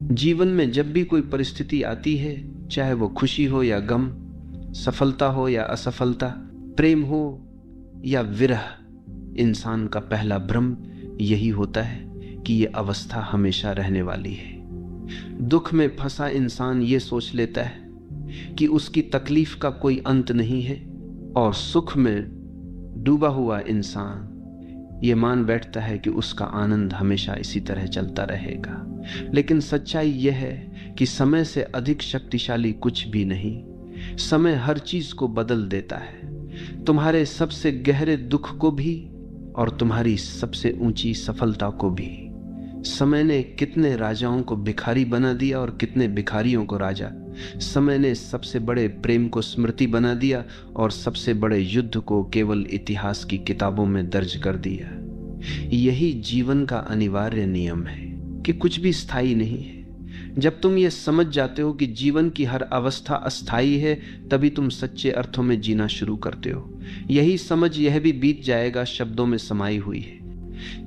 जीवन में जब भी कोई परिस्थिति आती है, चाहे वो खुशी हो या गम, सफलता हो या असफलता, प्रेम हो या विरह, इंसान का पहला भ्रम यही होता है कि ये अवस्था हमेशा रहने वाली है। दुख में फंसा इंसान ये सोच लेता है कि उसकी तकलीफ का कोई अंत नहीं है, और सुख में डूबा हुआ इंसान ये मान बैठता है कि उसका आनंद हमेशा इसी तरह चलता रहेगा। लेकिन सच्चाई यह है कि समय से अधिक शक्तिशाली कुछ भी नहीं। समय हर चीज को बदल देता है, तुम्हारे सबसे गहरे दुख को भी और तुम्हारी सबसे ऊंची सफलता को भी। समय ने कितने राजाओं को भिखारी बना दिया और कितने भिखारियों को राजा। समय ने सबसे बड़े प्रेम को स्मृति बना दिया और सबसे बड़े युद्ध को केवल इतिहास की किताबों में दर्ज कर दिया। यही जीवन का अनिवार्य नियम है कि कुछ भी स्थायी नहीं है। जब तुम ये समझ जाते हो कि जीवन की हर अवस्था अस्थायी है, तभी तुम सच्चे अर्थों में जीना शुरू करते हो। यही समझ यह भी बीत जाएगा शब्दों में समाई हुई है।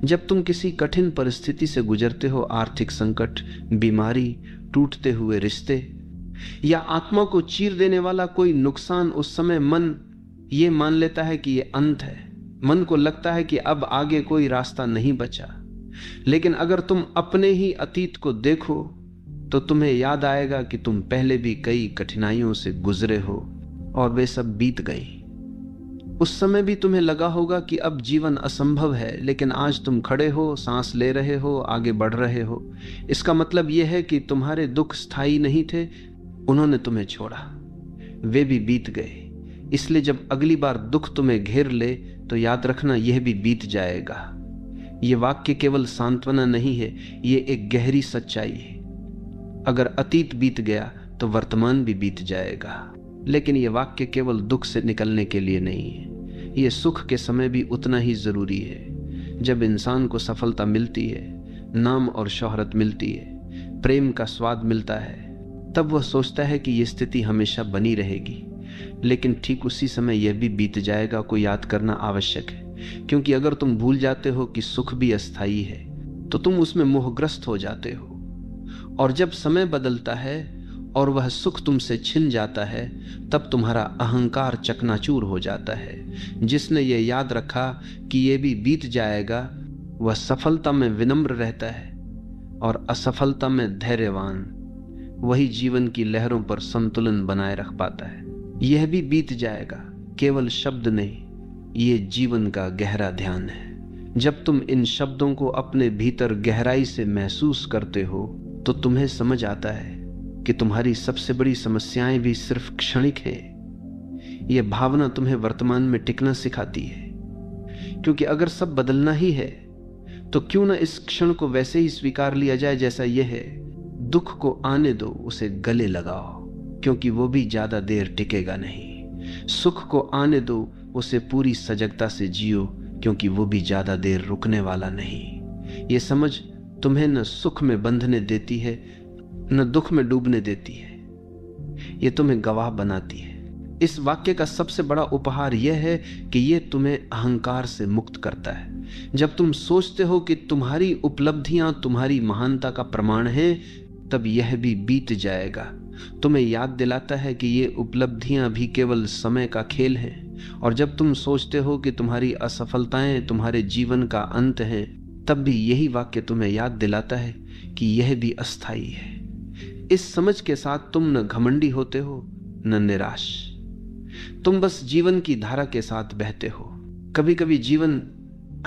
जब तुम किसी कठिन परिस्थिति से गुजरते हो, आर्थिक संकट, बीमारी, टूटते हुए रिश्ते या आत्मा को चीर देने वाला कोई नुकसान, उस समय मन ये मान लेता है कि ये अंत है। मन को लगता है कि अब आगे कोई रास्ता नहीं बचा। लेकिन अगर तुम अपने ही अतीत को देखो तो तुम्हें याद आएगा कि तुम पहले भी कई कठिनाइयों से गुजरे हो और वे सब बीत गई। उस समय भी तुम्हें लगा होगा कि अब जीवन असंभव है, लेकिन आज तुम खड़े हो, सांस ले रहे हो, आगे बढ़ रहे हो। इसका मतलब यह है कि तुम्हारे दुख स्थायी नहीं थे, उन्होंने तुम्हें छोड़ा, वे भी बीत गए। इसलिए जब अगली बार दुख तुम्हें घेर ले तो याद रखना यह भी बीत जाएगा। ये वाक्य केवल सांत्वना नहीं है, ये एक गहरी सच्चाई है। अगर अतीत बीत गया तो वर्तमान भी बीत जाएगा। लेकिन यह वाक्य केवल दुख से निकलने के लिए नहीं है, ये सुख के समय भी उतना ही जरूरी है। जब इंसान को सफलता मिलती है, नाम और शोहरत मिलती है, प्रेम का स्वाद मिलता है, तब वह सोचता है कि यह स्थिति हमेशा बनी रहेगी। लेकिन ठीक उसी समय यह भी बीत जाएगा को याद करना आवश्यक है, क्योंकि अगर तुम भूल जाते हो कि सुख भी अस्थायी है तो तुम उसमें मोहग्रस्त हो जाते हो। और जब समय बदलता है और वह सुख तुमसे छिन जाता है, तब तुम्हारा अहंकार चकनाचूर हो जाता है। जिसने यह याद रखा कि यह भी बीत जाएगा, वह सफलता में विनम्र रहता है और असफलता में धैर्यवान। वही जीवन की लहरों पर संतुलन बनाए रख पाता है। यह भी बीत जाएगा केवल शब्द नहीं, ये जीवन का गहरा ध्यान है। जब तुम इन शब्दों को अपने भीतर गहराई से महसूस करते हो तो तुम्हें समझ आता है कि तुम्हारी सबसे बड़ी समस्याएं भी सिर्फ क्षणिक हैं। यह भावना तुम्हें वर्तमान में टिकना सिखाती है, क्योंकि अगर सब बदलना ही है तो क्यों ना इस क्षण को वैसे ही स्वीकार लिया जाए जैसा यह है। दुख को आने दो, उसे गले लगाओ, क्योंकि वो भी ज्यादा देर टिकेगा नहीं। सुख को आने दो, उसे पूरी सजगता से जियो, क्योंकि वो भी ज्यादा देर रुकने वाला नहीं। ये समझ तुम्हें न सुख में बंधने देती है न दुख में डूबने देती है, ये तुम्हें गवाह बनाती है। इस वाक्य का सबसे बड़ा उपहार यह है कि यह तुम्हें अहंकार से मुक्त करता है। जब तुम सोचते हो कि तुम्हारी उपलब्धियां तुम्हारी महानता का प्रमाण है, तब यह भी बीत जाएगा। तुम्हें याद दिलाता है कि ये उपलब्धियां भी केवल समय का खेल हैं। और जब तुम सोचते हो कि तुम्हारी असफलताएं तुम्हारे जीवन का अंत हैं, तब भी यही वाक्य तुम्हें याद दिलाता है कि यह भी अस्थायी है। इस समझ के साथ तुम न घमंडी होते हो न निराश, तुम बस जीवन की धारा के साथ बहते हो। कभी कभी जीवन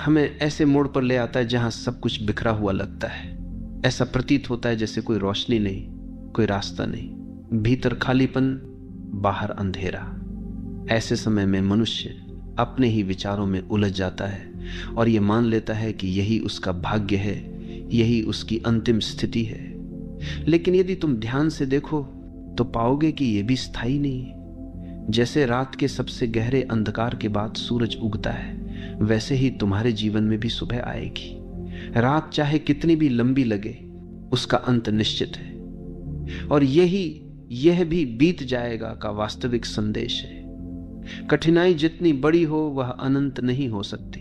हमें ऐसे मोड़ पर ले आता है जहां सब कुछ बिखरा हुआ लगता है। ऐसा प्रतीत होता है जैसे कोई रोशनी नहीं, कोई रास्ता नहीं, भीतर खालीपन, बाहर अंधेरा। ऐसे समय में मनुष्य अपने ही विचारों में उलझ जाता है और ये मान लेता है कि यही उसका भाग्य है, यही उसकी अंतिम स्थिति है। लेकिन यदि तुम ध्यान से देखो तो पाओगे कि यह भी स्थायी नहीं है। जैसे रात के सबसे गहरे अंधकार के बाद सूरज उगता है, वैसे ही तुम्हारे जीवन में भी सुबह आएगी। रात चाहे कितनी भी लंबी लगे, उसका अंत निश्चित है। और यह भी बीत जाएगा का वास्तविक संदेश है। कठिनाई जितनी बड़ी हो वह अनंत नहीं हो सकती,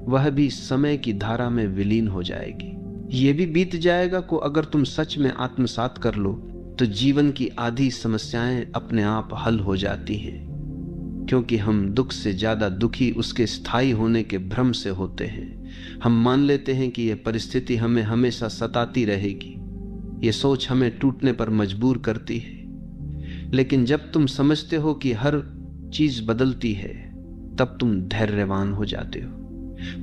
वह भी समय की धारा में विलीन हो जाएगी। यह भी बीत जाएगा को अगर तुम सच में आत्मसात कर लो तो जीवन की आधी समस्याएं अपने आप हल हो जाती हैं, क्योंकि हम दुख से ज्यादा दुखी उसके स्थायी होने के भ्रम से होते हैं। हम मान लेते हैं कि यह परिस्थिति हमें हमेशा सताती रहेगी। यह सोच हमें टूटने पर मजबूर करती है। लेकिन जब तुम समझते हो कि हर चीज बदलती है, तब तुम धैर्यवान हो जाते हो।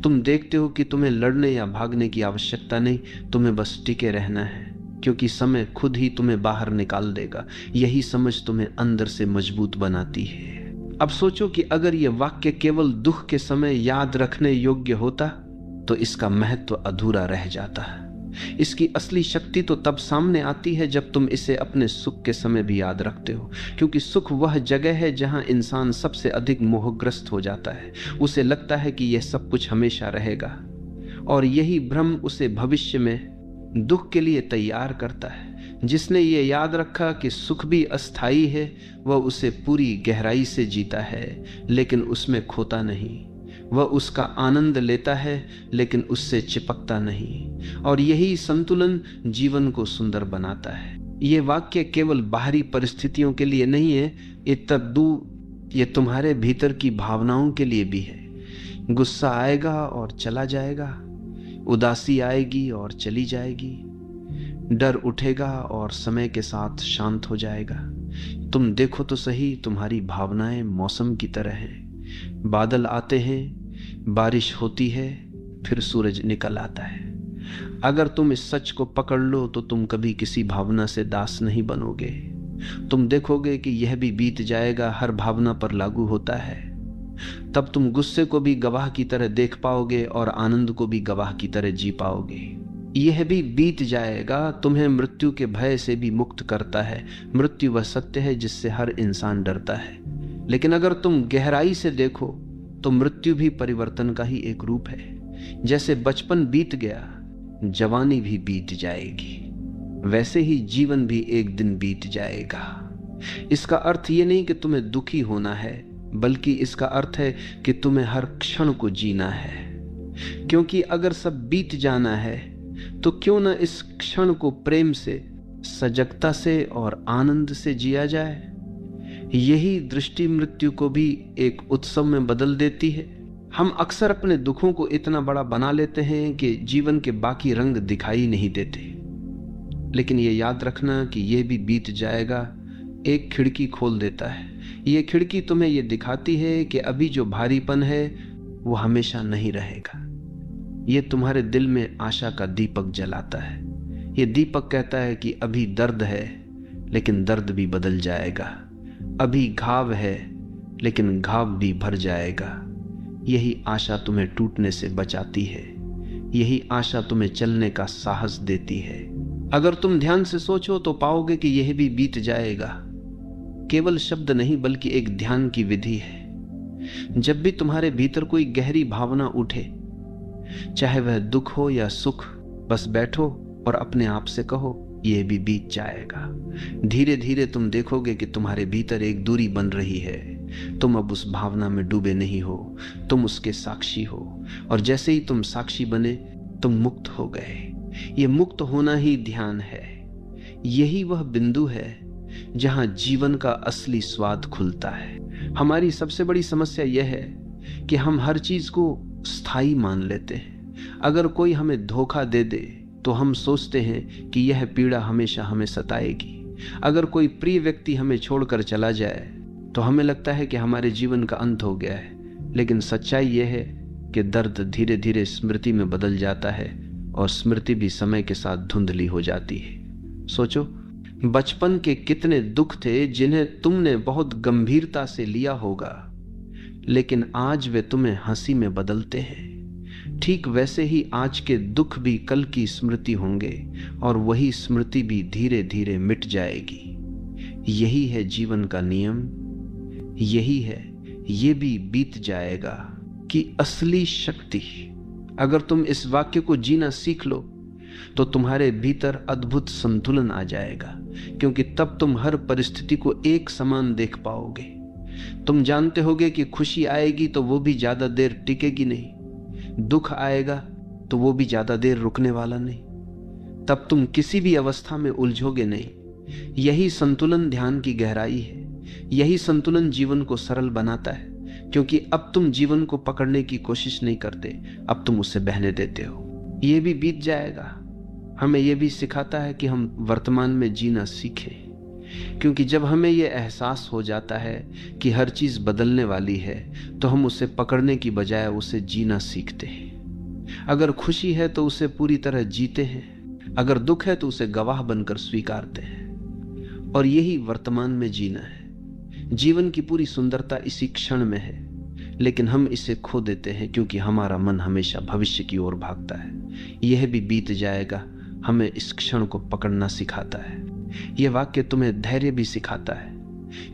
तुम देखते हो कि तुम्हें लड़ने या भागने की आवश्यकता नहीं, तुम्हें बस टिके रहना है, क्योंकि समय खुद ही तुम्हें बाहर निकाल देगा। यही समझ तुम्हें अंदर से मजबूत बनाती है। अब सोचो कि अगर यह वाक्य केवल दुख के समय याद रखने योग्य होता तो इसका महत्व अधूरा रह जाता। इसकी असली शक्ति तो तब सामने आती है जब तुम इसे अपने सुख के समय भी याद रखते हो, क्योंकि सुख वह जगह है जहां इंसान सबसे अधिक मोहग्रस्त हो जाता है। उसे लगता है कि यह सब कुछ हमेशा रहेगा, और यही भ्रम उसे भविष्य में दुख के लिए तैयार करता है। जिसने ये याद रखा कि सुख भी अस्थाई है, वह उसे पूरी गहराई से जीता है, लेकिन उसमें खोता नहीं। वह उसका आनंद लेता है, लेकिन उससे चिपकता नहीं। और यही संतुलन जीवन को सुंदर बनाता है। ये वाक्य केवल बाहरी परिस्थितियों के लिए नहीं है, ये तुम्हारे भीतर की भावनाओं के लिए भी है। गुस्सा आएगा और चला जाएगा, उदासी आएगी और चली जाएगी, डर उठेगा और समय के साथ शांत हो जाएगा। तुम देखो तो सही, तुम्हारी भावनाएं मौसम की तरह हैं। बादल आते हैं, बारिश होती है, फिर सूरज निकल आता है। अगर तुम इस सच को पकड़ लो तो तुम कभी किसी भावना से दास नहीं बनोगे। तुम देखोगे कि यह भी बीत जाएगा हर भावना पर लागू होता है। तब तुम गुस्से को भी गवाह की तरह देख पाओगे और आनंद को भी गवाह की तरह जी पाओगे। यह भी बीत जाएगा तुम्हें मृत्यु के भय से भी मुक्त करता है। मृत्यु वह सत्य है जिससे हर इंसान डरता है, लेकिन अगर तुम गहराई से देखो तो मृत्यु भी परिवर्तन का ही एक रूप है। जैसे बचपन बीत गया, जवानी भी बीत जाएगी, वैसे ही जीवन भी एक दिन बीत जाएगा। इसका अर्थ ये नहीं कि तुम्हें दुखी होना है, बल्कि इसका अर्थ है कि तुम्हें हर क्षण को जीना है। क्योंकि अगर सब बीत जाना है तो क्यों न इस क्षण को प्रेम से, सजगता से और आनंद से जिया जाए। यही दृष्टि मृत्यु को भी एक उत्सव में बदल देती है। हम अक्सर अपने दुखों को इतना बड़ा बना लेते हैं कि जीवन के बाकी रंग दिखाई नहीं देते। लेकिन ये याद रखना कि ये भी बीत जाएगा एक खिड़की खोल देता है। ये खिड़की तुम्हें ये दिखाती है कि अभी जो भारीपन है वो हमेशा नहीं रहेगा। ये तुम्हारे दिल में आशा का दीपक जलाता है। ये दीपक कहता है कि अभी दर्द है, लेकिन दर्द भी बदल जाएगा। अभी घाव है, लेकिन घाव भी भर जाएगा। यही आशा तुम्हें टूटने से बचाती है। यही आशा तुम्हें चलने का साहस देती है। अगर तुम ध्यान से सोचो तो पाओगे कि यह भी बीत जाएगा केवल शब्द नहीं, बल्कि एक ध्यान की विधि है। जब भी तुम्हारे भीतर कोई गहरी भावना उठे, चाहे वह दुख हो या सुख, बस बैठो और अपने आप से कहो यह भी बीत जाएगा। धीरे धीरे तुम देखोगे कि तुम्हारे भीतर एक दूरी बन रही है। तुम अब उस भावना में डूबे नहीं हो, तुम उसके साक्षी हो। और जैसे ही तुम साक्षी बने, तुम मुक्त हो गए। ये मुक्त होना ही ध्यान है। यही वह बिंदु है जहां जीवन का असली स्वाद खुलता है। हमारी सबसे बड़ी समस्या यह है कि हम हर चीज को स्थायी मान लेते हैं। अगर कोई हमें धोखा दे दे तो हम सोचते हैं कि यह पीड़ा हमेशा हमें सताएगी। अगर कोई प्रिय व्यक्ति हमें छोड़कर चला जाए तो हमें लगता है कि हमारे जीवन का अंत हो गया है। लेकिन सच्चाई यह है कि दर्द धीरे धीरे स्मृति में बदल जाता है, और स्मृति भी समय के साथ धुंधली हो जाती है। सोचो, बचपन के कितने दुख थे जिन्हें तुमने बहुत गंभीरता से लिया होगा, लेकिन आज वे तुम्हें हंसी में बदलते हैं। ठीक वैसे ही आज के दुख भी कल की स्मृति होंगे, और वही स्मृति भी धीरे धीरे मिट जाएगी। यही है जीवन का नियम, यही है ये भी बीत जाएगा कि असली शक्ति। अगर तुम इस वाक्य को जीना सीख लो तो तुम्हारे भीतर अद्भुत संतुलन आ जाएगा, क्योंकि तब तुम हर परिस्थिति को एक समान देख पाओगे। तुम जानते होगे कि खुशी आएगी तो वो भी ज्यादा देर टिकेगी नहीं, दुख आएगा तो वो भी ज्यादा देर रुकने वाला नहीं। तब तुम किसी भी अवस्था में उलझोगे नहीं। यही संतुलन ध्यान की गहराई है। यही संतुलन जीवन को सरल बनाता है, क्योंकि अब तुम जीवन को पकड़ने की कोशिश नहीं करते, अब तुम उसे बहने देते हो। ये भी बीत जाएगा। हमें यह भी सिखाता है कि हम वर्तमान में जीना सीखें, क्योंकि जब हमें यह एहसास हो जाता है कि हर चीज बदलने वाली है, तो हम उसे पकड़ने की बजाय उसे जीना सीखते हैं। अगर खुशी है तो उसे पूरी तरह जीते हैं, अगर दुख है तो उसे गवाह बनकर स्वीकारते हैं। और यही वर्तमान में जीना है। जीवन की पूरी सुंदरता इसी क्षण में है, लेकिन हम इसे खो देते हैं क्योंकि हमारा मन हमेशा भविष्य की ओर भागता है। यह भी बीत जाएगा हमें इस क्षण को पकड़ना सिखाता है। यह वाक्य तुम्हें धैर्य भी सिखाता है,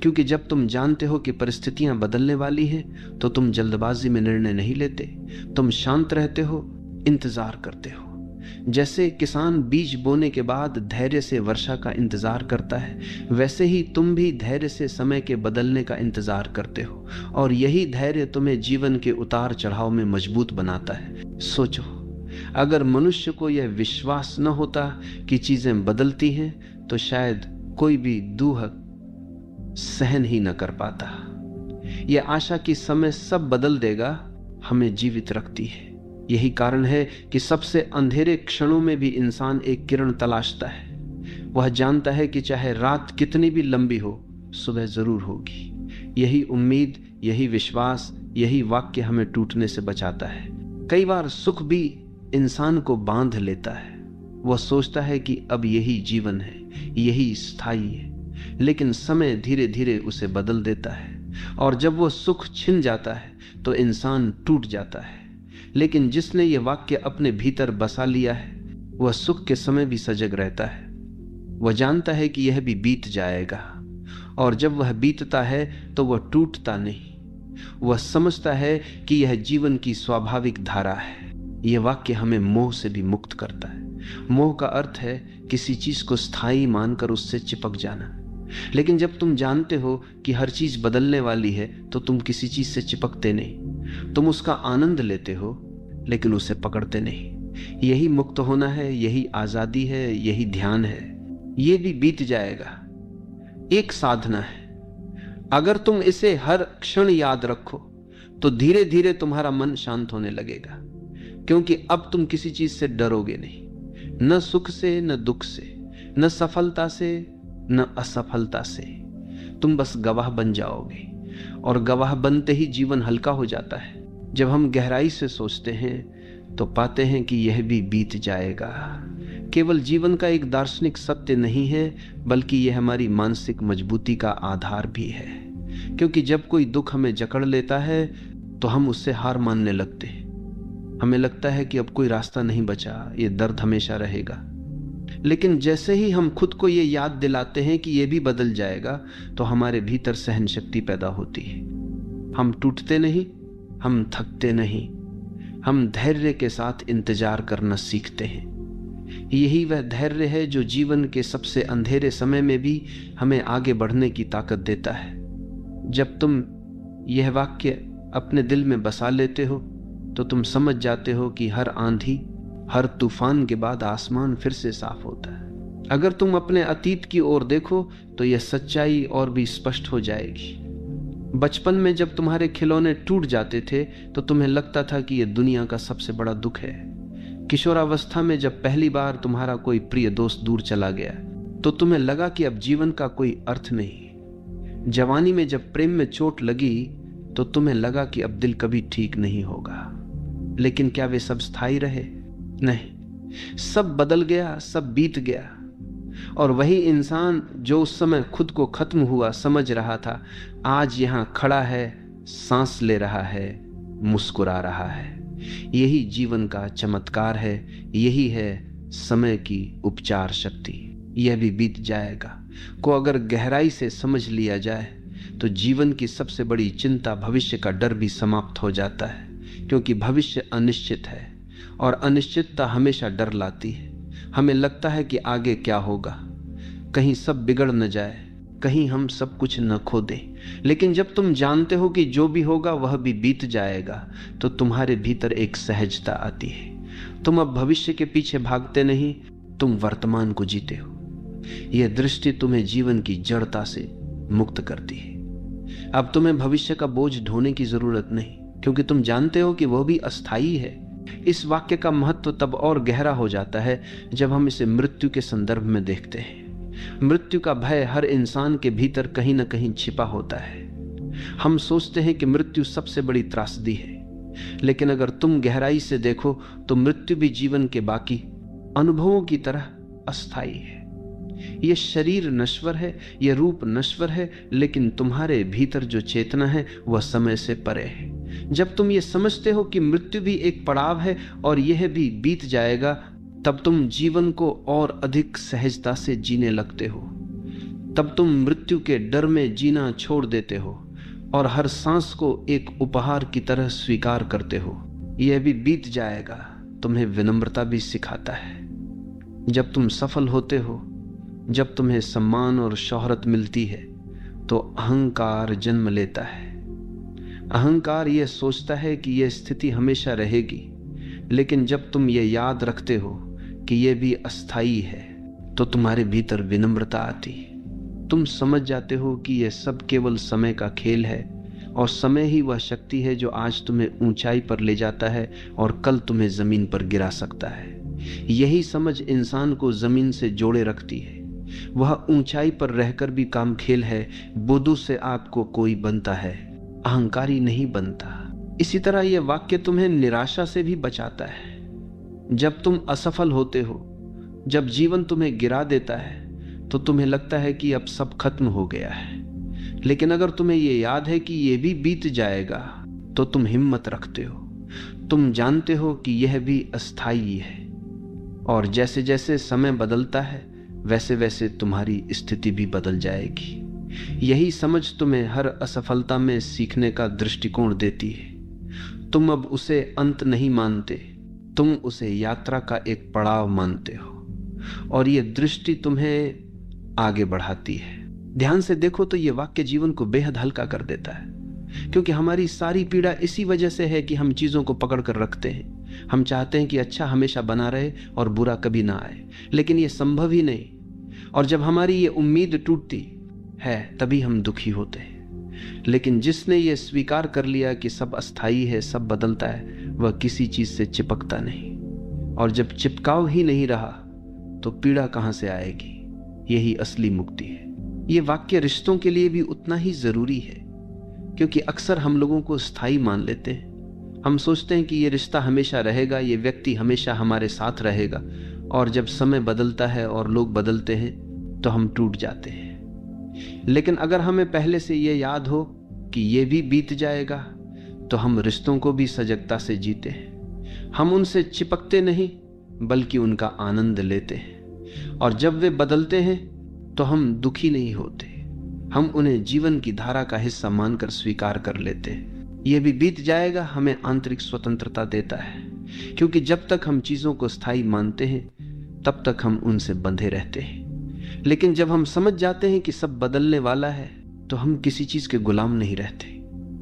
क्योंकि जब तुम जानते हो कि परिस्थितियां बदलने वाली हैं, तो तुम जल्दबाजी में निर्णय नहीं लेते। तुम शांत रहते हो, इंतजार करते हो। जैसे किसान बीज बोने के बाद धैर्य से वर्षा का इंतजार करता है, वैसे ही तुम भी धैर्य से समय के बदलने का इंतजार करते हो। और यही धैर्य तुम्हें जीवन के उतार चढ़ाव में मजबूत बनाता है। सोचो, अगर मनुष्य को यह विश्वास न होता कि चीजें बदलती हैं, तो शायद कोई भी दूह सहन ही न कर पाता। यह आशा कि समय सब बदल देगा हमें जीवित रखती है। यही कारण है कि सबसे अंधेरे क्षणों में भी इंसान एक किरण तलाशता है। वह जानता है कि चाहे रात कितनी भी लंबी हो, सुबह जरूर होगी। यही उम्मीद, यही विश्वास, यही वाक्य हमें टूटने से बचाता है। कई बार सुख भी इंसान को बांध लेता है। वह सोचता है कि अब यही जीवन है, यही स्थायी है, लेकिन समय धीरे धीरे उसे बदल देता है। और जब वह सुख छिन जाता है तो इंसान टूट जाता है। लेकिन जिसने यह वाक्य अपने भीतर बसा लिया है, वह सुख के समय भी सजग रहता है। वह जानता है कि यह भी बीत जाएगा, और जब वह बीतता है तो वह टूटता नहीं। वह समझता है कि यह जीवन की स्वाभाविक धारा है। यह वाक्य हमें मोह से भी मुक्त करता है। मोह का अर्थ है किसी चीज को स्थायी मानकर उससे चिपक जाना। लेकिन जब तुम जानते हो कि हर चीज बदलने वाली है, तो तुम किसी चीज से चिपकते नहीं। तुम उसका आनंद लेते हो, लेकिन उसे पकड़ते नहीं। यही मुक्त होना है, यही आजादी है, यही ध्यान है। ये भी बीत जाएगा। एक साधना है। अगर तुम इसे हर क्षण याद रखो, तो धीरे धीरे तुम्हारा मन शांत होने लगेगा, क्योंकि अब तुम किसी चीज से डरोगे नहीं। न सुख से, न दुख से, न सफलता से, न असफलता से। तुम बस गवाह बन जाओगे, और गवाह बनते ही जीवन हल्का हो जाता है। जब हम गहराई से सोचते हैं तो पाते हैं कि यह भी बीत जाएगा। केवल जीवन का एक दार्शनिक सत्य नहीं है, बल्कि यह हमारी मानसिक मजबूती का आधार भी है। क्योंकि जब कोई दुख हमें जकड़ लेता है तो हम उससे हार मानने लगते हैं। हमें लगता है कि अब कोई रास्ता नहीं बचा, ये दर्द हमेशा रहेगा। लेकिन जैसे ही हम खुद को ये याद दिलाते हैं कि ये भी बदल जाएगा, तो हमारे भीतर सहन शक्ति पैदा होती है। हम टूटते नहीं, हम थकते नहीं, हम धैर्य के साथ इंतजार करना सीखते हैं। यही वह धैर्य है जो जीवन के सबसे अंधेरे समय में भी हमें आगे बढ़ने की ताकत देता है। जब तुम यह वाक्य अपने दिल में बसा लेते हो, तो तुम समझ जाते हो कि हर आंधी, हर तूफान के बाद आसमान फिर से साफ होता है। अगर तुम अपने अतीत की ओर देखो तो यह सच्चाई और भी स्पष्ट हो जाएगी। बचपन में जब तुम्हारे खिलौने टूट जाते थे तो तुम्हें लगता था कि यह दुनिया का सबसे बड़ा दुख है। किशोरावस्था में जब पहली बार तुम्हारा कोई प्रिय दोस्त दूर चला गया तो तुम्हें लगा कि अब जीवन का कोई अर्थ नहीं। जवानी में जब प्रेम में चोट लगी तो तुम्हें लगा कि अब दिल कभी ठीक नहीं होगा। लेकिन क्या वे सब स्थायी रहे? नहीं, सब बदल गया, सब बीत गया। और वही इंसान जो उस समय खुद को खत्म हुआ समझ रहा था, आज यहां खड़ा है, सांस ले रहा है, मुस्कुरा रहा है। यही जीवन का चमत्कार है, यही है समय की उपचार शक्ति। यह भी बीत जाएगा को अगर गहराई से समझ लिया जाए तो जीवन की सबसे बड़ी चिंता, भविष्य का डर भी समाप्त हो जाता है। क्योंकि भविष्य अनिश्चित है और अनिश्चितता हमेशा डर लाती है। हमें लगता है कि आगे क्या होगा, कहीं सब बिगड़ न जाए, कहीं हम सब कुछ न खो दें। लेकिन जब तुम जानते हो कि जो भी होगा वह भी बीत जाएगा, तो तुम्हारे भीतर एक सहजता आती है। तुम अब भविष्य के पीछे भागते नहीं, तुम वर्तमान को जीते हो। यह दृष्टि तुम्हें जीवन की जड़ता से मुक्त करती है। अब तुम्हें भविष्य का बोझ ढोने की जरूरत नहीं, क्योंकि तुम जानते हो कि वह भी अस्थायी है। इस वाक्य का महत्व तब और गहरा हो जाता है जब हम इसे मृत्यु के संदर्भ में देखते हैं। मृत्यु का भय हर इंसान के भीतर कहीं ना कहीं छिपा होता है। हम सोचते हैं कि मृत्यु सबसे बड़ी त्रासदी है, लेकिन अगर तुम गहराई से देखो तो मृत्यु भी जीवन के बाकी अनुभवों की तरह अस्थायी है। यह शरीर नश्वर है, यह रूप नश्वर है, लेकिन तुम्हारे भीतर जो चेतना है वह समय से परे है। जब तुम ये समझते हो कि मृत्यु भी एक पड़ाव है और यह भी बीत जाएगा, तब तुम जीवन को और अधिक सहजता से जीने लगते हो। तब तुम मृत्यु के डर में जीना छोड़ देते हो और हर सांस को एक उपहार की तरह स्वीकार करते हो। यह भी बीत जाएगा तुम्हें विनम्रता भी सिखाता है। जब तुम सफल होते हो, जब तुम्हें सम्मान और शोहरत मिलती है, तो अहंकार जन्म लेता है। अहंकार यह सोचता है कि यह स्थिति हमेशा रहेगी, लेकिन जब तुम ये याद रखते हो कि यह भी अस्थायी है, तो तुम्हारे भीतर विनम्रता आती है। तुम समझ जाते हो कि यह सब केवल समय का खेल है और समय ही वह शक्ति है जो आज तुम्हें ऊंचाई पर ले जाता है और कल तुम्हें जमीन पर गिरा सकता है। यही समझ इंसान को जमीन से जोड़े रखती है। वह ऊंचाई पर रहकर भी काम खेल है। बुद्धू से आपको कोई बनता है, अहंकारी नहीं बनता। इसी तरह यह वाक्य तुम्हें निराशा से भी बचाता है। जब तुम असफल होते हो, जब जीवन तुम्हें गिरा देता है, तो तुम्हें लगता है कि अब सब खत्म हो गया है। लेकिन अगर तुम्हें यह याद है कि यह भी बीत जाएगा, तो तुम हिम्मत रखते हो। तुम जानते हो कि यह भी अस्थायी है और जैसे जैसे समय बदलता है, वैसे वैसे तुम्हारी स्थिति भी बदल जाएगी। यही समझ तुम्हें हर असफलता में सीखने का दृष्टिकोण देती है। तुम अब उसे अंत नहीं मानते, तुम उसे यात्रा का एक पड़ाव मानते हो और यह दृष्टि तुम्हें आगे बढ़ाती है। ध्यान से देखो तो यह वाक्य जीवन को बेहद हल्का कर देता है, क्योंकि हमारी सारी पीड़ा इसी वजह से है कि हम चीजों को पकड़ कर रखते हैं। हम चाहते हैं कि अच्छा हमेशा बना रहे और बुरा कभी ना आए, लेकिन यह संभव ही नहीं। और जब हमारी ये उम्मीद टूटती है, तभी हम दुखी होते हैं। लेकिन जिसने ये स्वीकार कर लिया कि सब अस्थायी है, सब बदलता है, वह किसी चीज से चिपकता नहीं। और जब चिपकाव ही नहीं रहा, तो पीड़ा कहां से आएगी? यही असली मुक्ति है। ये वाक्य रिश्तों के लिए भी उतना ही जरूरी है, क्योंकि अक्सर हम लोगों को स्थायी मान लेते हैं। हम सोचते हैं कि ये रिश्ता हमेशा रहेगा, ये व्यक्ति हमेशा हमारे साथ रहेगा, और जब समय बदलता है और लोग बदलते हैं तो हम टूट जाते हैं। लेकिन अगर हमें पहले से ये याद हो कि ये भी बीत जाएगा, तो हम रिश्तों को भी सजगता से जीते हैं। हम उनसे चिपकते नहीं, बल्कि उनका आनंद लेते हैं। और जब वे बदलते हैं तो हम दुखी नहीं होते, हम उन्हें जीवन की धारा का हिस्सा मानकर स्वीकार कर लेते हैं। यह भी बीत जाएगा हमें आंतरिक स्वतंत्रता देता है, क्योंकि जब तक हम चीजों को स्थायी मानते हैं, तब तक हम उनसे बंधे रहते हैं। लेकिन जब हम समझ जाते हैं कि सब बदलने वाला है, तो हम किसी चीज के गुलाम नहीं रहते,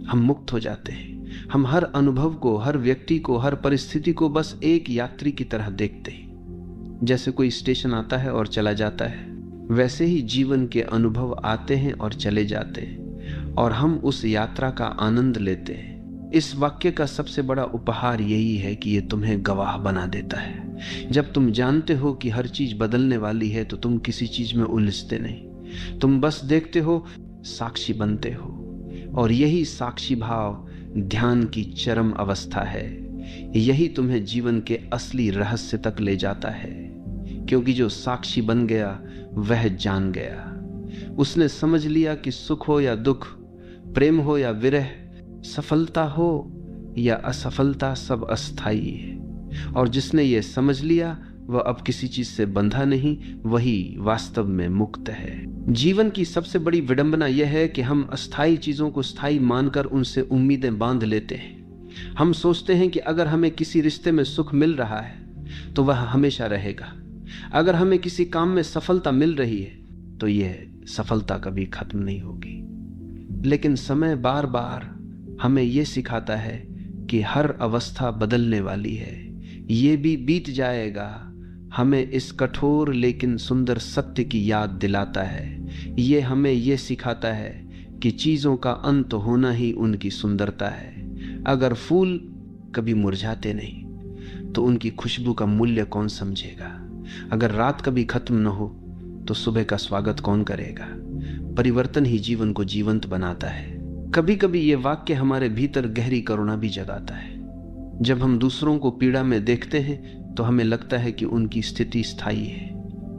हम मुक्त हो जाते हैं। हम हर अनुभव को, हर व्यक्ति को, हर परिस्थिति को बस एक यात्री की तरह देखते हैं। जैसे कोई स्टेशन आता है और चला जाता है, वैसे ही जीवन के अनुभव आते हैं और चले जाते हैं, और हम उस यात्रा का आनंद लेते हैं। इस वाक्य का सबसे बड़ा उपहार यही है कि यह तुम्हें गवाह बना देता है। जब तुम जानते हो कि हर चीज बदलने वाली है, तो तुम किसी चीज में उलझते नहीं, तुम बस देखते हो, साक्षी बनते हो। और यही साक्षी भाव ध्यान की चरम अवस्था है। यही तुम्हें जीवन के असली रहस्य तक ले जाता है, क्योंकि जो साक्षी बन गया वह जान गया। उसने समझ लिया कि सुख हो या दुख, प्रेम हो या विरह, सफलता हो या असफलता, सब अस्थायी है। और जिसने ये समझ लिया, वह अब किसी चीज से बंधा नहीं, वही वास्तव में मुक्त है। जीवन की सबसे बड़ी विडंबना यह है कि हम अस्थायी चीजों को स्थायी मानकर उनसे उम्मीदें बांध लेते हैं। हम सोचते हैं कि अगर हमें किसी रिश्ते में सुख मिल रहा है तो वह हमेशा रहेगा, अगर हमें किसी काम में सफलता मिल रही है तो यह सफलता कभी खत्म नहीं होगी। लेकिन समय बार बार हमें यह सिखाता है कि हर अवस्था बदलने वाली है, ये भी बीत जाएगा, हमें इस कठोर लेकिन सुंदर सत्य की याद दिलाता है। ये हमें ये सिखाता है कि चीजों का अंत होना ही उनकी सुंदरता है। अगर फूल कभी मुरझाते नहीं तो उनकी खुशबू का मूल्य कौन समझेगा? अगर रात कभी खत्म न हो तो सुबह का स्वागत कौन करेगा? परिवर्तन ही जीवन को जीवंत बनाता है। कभी कभी ये वाक्य हमारे भीतर गहरी करुणा भी जगाता है। जब हम दूसरों को पीड़ा में देखते हैं तो हमें लगता है कि उनकी स्थिति स्थायी है।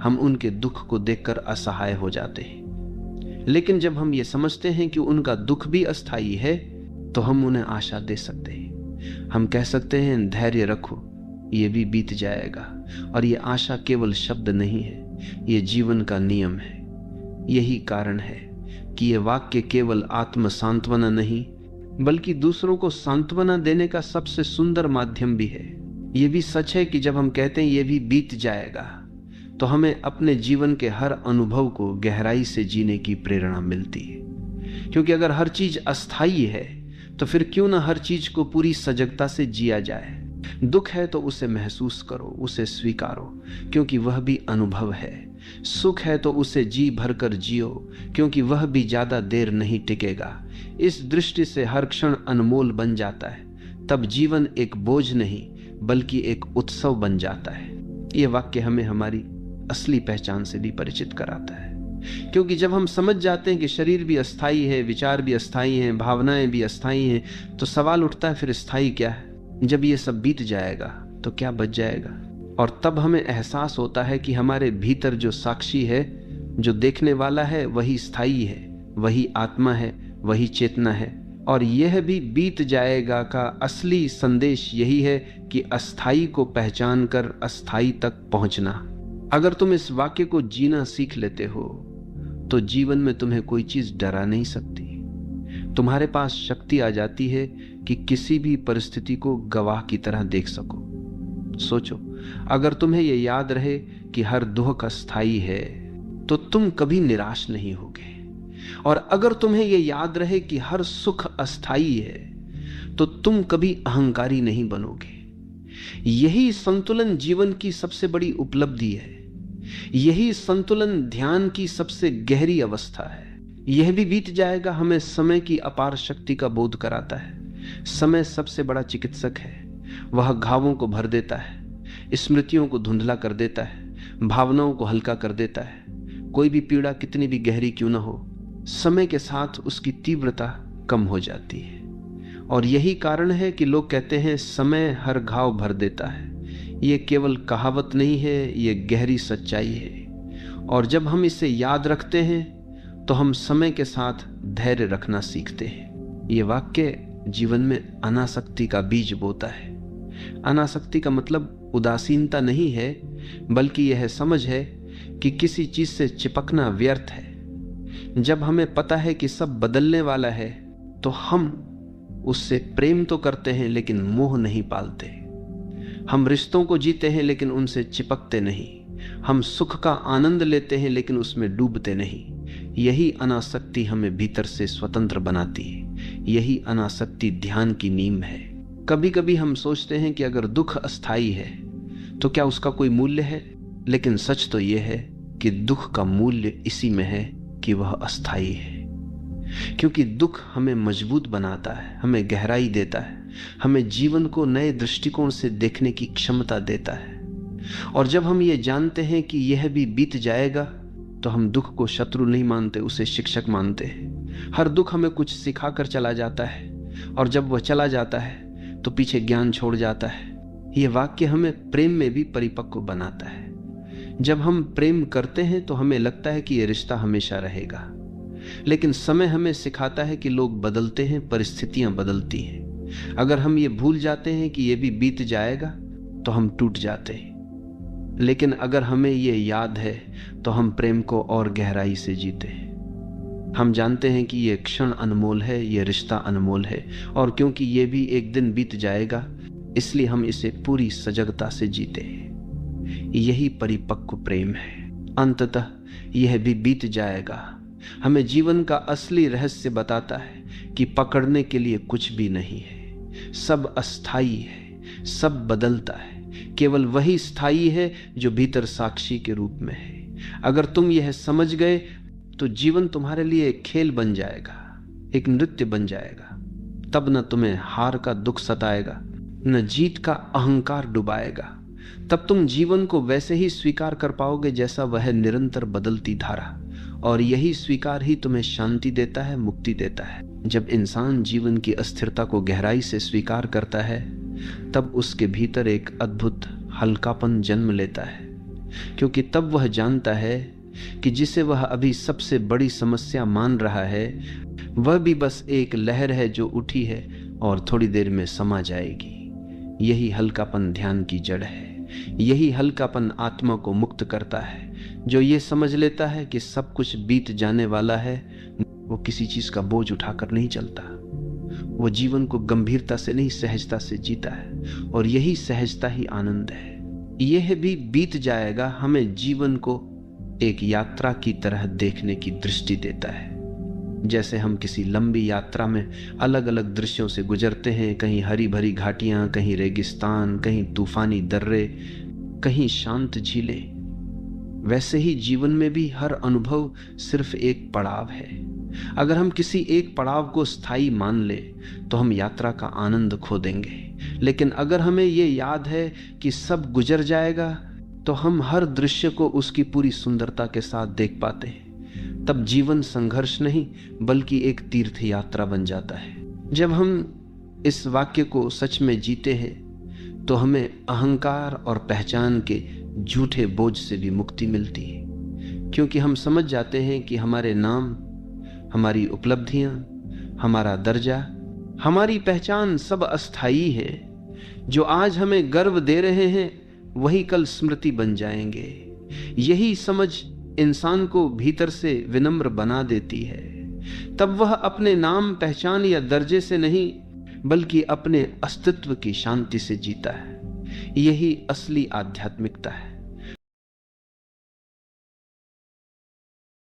हम उनके दुख को देखकर असहाय हो जाते हैं। लेकिन जब हम ये समझते हैं कि उनका दुख भी अस्थायी है तो हम उन्हें आशा दे सकते हैं। हम कह सकते हैं, धैर्य रखो, ये भी बीत जाएगा। और ये आशा केवल शब्द नहीं है, ये जीवन का नियम है। यही कारण है कि ये वाक्य केवल आत्म सांत्वना नहीं बल्कि दूसरों को सांत्वना देने का सबसे सुंदर माध्यम भी है। ये भी सच है कि जब हम कहते हैं ये भी बीत जाएगा तो हमें अपने जीवन के हर अनुभव को गहराई से जीने की प्रेरणा मिलती है। क्योंकि अगर हर चीज अस्थायी है तो फिर क्यों ना हर चीज को पूरी सजगता से जिया जाए। दुख है तो उसे महसूस करो, उसे स्वीकारो, क्योंकि वह भी अनुभव है। सुख है तो उसे जी भरकर जियो, क्योंकि वह भी ज्यादा देर नहीं टिकेगा। इस दृष्टि से हर क्षण अनमोल बन जाता है। तब जीवन एक बोझ नहीं बल्कि एक उत्सव बन जाता है। यह वाक्य हमें हमारी असली पहचान से भी परिचित कराता है। क्योंकि जब हम समझ जाते हैं कि शरीर भी अस्थायी है, विचार भी अस्थायी हैं, भावनाएं भी अस्थायी हैं, तो सवाल उठता है, फिर स्थायी क्या है? जब ये सब बीत जाएगा तो क्या बच जाएगा? और तब हमें एहसास होता है कि हमारे भीतर जो साक्षी है, जो देखने वाला है, वही स्थायी है, वही आत्मा है, वही चेतना है। और यह भी बीत जाएगा का असली संदेश यही है कि अस्थाई को पहचान कर अस्थाई तक पहुंचना। अगर तुम इस वाक्य को जीना सीख लेते हो तो जीवन में तुम्हें कोई चीज डरा नहीं सकती। तुम्हारे पास शक्ति आ जाती है कि किसी भी परिस्थिति को गवाह की तरह देख सको। सोचो, अगर तुम्हें यह याद रहे कि हर दुख अस्थाई है तो तुम कभी निराश नहीं होगे। और अगर तुम्हें यह याद रहे कि हर सुख अस्थाई है तो तुम कभी अहंकारी नहीं बनोगे। यही संतुलन जीवन की सबसे बड़ी उपलब्धि है। यही संतुलन ध्यान की सबसे गहरी अवस्था है। यह भी बीत जाएगा हमें समय की अपार शक्ति का बोध कराता है। समय सबसे बड़ा चिकित्सक है। वह घावों को भर देता है, स्मृतियों को धुंधला कर देता है, भावनाओं को हल्का कर देता है। कोई भी पीड़ा कितनी भी गहरी क्यों ना हो, समय के साथ उसकी तीव्रता कम हो जाती है। और यही कारण है कि लोग कहते हैं समय हर घाव भर देता है। ये केवल कहावत नहीं है, ये गहरी सच्चाई है। और जब हम इसे याद रखते हैं तो हम समय के साथ धैर्य रखना सीखते हैं। ये वाक्य जीवन में अनासक्ति का बीज बोता है। अनासक्ति का मतलब उदासीनता नहीं है, बल्कि यह समझ है कि किसी चीज से चिपकना व्यर्थ है। जब हमें पता है कि सब बदलने वाला है तो हम उससे प्रेम तो करते हैं लेकिन मोह नहीं पालते। हम रिश्तों को जीते हैं लेकिन उनसे चिपकते नहीं। हम सुख का आनंद लेते हैं लेकिन उसमें डूबते नहीं। यही अनासक्ति हमें भीतर से स्वतंत्र बनाती है। यही अनासक्ति ध्यान की नींव है। कभी कभी हम सोचते हैं कि अगर दुख अस्थाई है तो क्या उसका कोई मूल्य है? लेकिन सच तो यह है कि दुख का मूल्य इसी में है कि वह अस्थाई है। क्योंकि दुख हमें मजबूत बनाता है, हमें गहराई देता है, हमें जीवन को नए दृष्टिकोण से देखने की क्षमता देता है। और जब हम ये जानते हैं कि यह भी बीत जाएगा तो हम दुख को शत्रु नहीं मानते, उसे शिक्षक मानते हैं। हर दुख हमें कुछ सिखा कर चला जाता है और जब वह चला जाता है तो पीछे ज्ञान छोड़ जाता है। यह वाक्य हमें प्रेम में भी परिपक्व बनाता है। जब हम प्रेम करते हैं तो हमें लगता है कि यह रिश्ता हमेशा रहेगा, लेकिन समय हमें सिखाता है कि लोग बदलते हैं, परिस्थितियां बदलती हैं। अगर हम ये भूल जाते हैं कि यह भी बीत जाएगा तो हम टूट जाते हैं। लेकिन अगर हमें ये याद है तो हम प्रेम को और गहराई से जीते हैं। हम जानते हैं कि ये क्षण अनमोल है, ये रिश्ता अनमोल है, और क्योंकि ये भी एक दिन बीत जाएगा इसलिए हम इसे पूरी सजगता से जीते हैं। यही परिपक्व प्रेम है। अंततः यह भी बीत जाएगा हमें जीवन का असली रहस्य बताता है कि पकड़ने के लिए कुछ भी नहीं है। सब अस्थाई है, सब बदलता है, केवल वही स्थायी है जो भीतर साक्षी के रूप में है। अगर तुम यह समझ गए तो जीवन तुम्हारे लिए एक खेल बन जाएगा, एक नृत्य बन जाएगा। तब न तुम्हें हार का दुख सताएगा, न जीत का अहंकार डुबाएगा। तब तुम जीवन को वैसे ही स्वीकार कर पाओगे जैसा वह निरंतर बदलती धारा, और यही स्वीकार ही तुम्हें शांति देता है, मुक्ति देता है। जब इंसान जीवन की अस्थिरता को गहराई से स्वीकार करता है तब उसके भीतर एक अद्भुत हल्कापन जन्म लेता है, क्योंकि तब वह जानता है कि जिसे वह अभी सबसे बड़ी समस्या मान रहा है वह भी बस एक लहर है जो उठी है और थोड़ी देर में समा जाएगी। यही हल्कापन ध्यान की जड़ है। यही हल्कापन आत्मा को मुक्त करता है। जो ये समझ लेता है कि सब कुछ बीत जाने वाला है, वो किसी चीज का बोझ उठाकर नहीं चलता। वो जीवन को गंभीरता से नहीं, सहजता से जीता है, और यही सहजता ही आनंद है। यह भी बीत जाएगा हमें जीवन को एक यात्रा की तरह देखने की दृष्टि देता है। जैसे हम किसी लंबी यात्रा में अलग अलग दृश्यों से गुजरते हैं, कहीं हरी भरी घाटियां, कहीं रेगिस्तान, कहीं तूफानी दर्रे, कहीं शांत झीलें, वैसे ही जीवन में भी हर अनुभव सिर्फ एक पड़ाव है। अगर हम किसी एक पड़ाव को स्थायी मान ले तो हम यात्रा का आनंद खो देंगे, लेकिन अगर हमें ये याद है कि सब गुजर जाएगा तो हम हर दृश्य को उसकी पूरी सुंदरता के साथ देख पाते हैं। तब जीवन संघर्ष नहीं बल्कि एक तीर्थ यात्रा बन जाता है। जब हम इस वाक्य को सच में जीते हैं तो हमें अहंकार और पहचान के झूठे बोझ से भी मुक्ति मिलती है, क्योंकि हम समझ जाते हैं कि हमारे नाम, हमारी उपलब्धियां, हमारा दर्जा, हमारी पहचान सब अस्थायी है। जो आज हमें गर्व दे रहे हैं वही कल स्मृति बन जाएंगे। यही समझ इंसान को भीतर से विनम्र बना देती है। तब वह अपने नाम, पहचान या दर्जे से नहीं बल्कि अपने अस्तित्व की शांति से जीता है। यही असली आध्यात्मिकता है।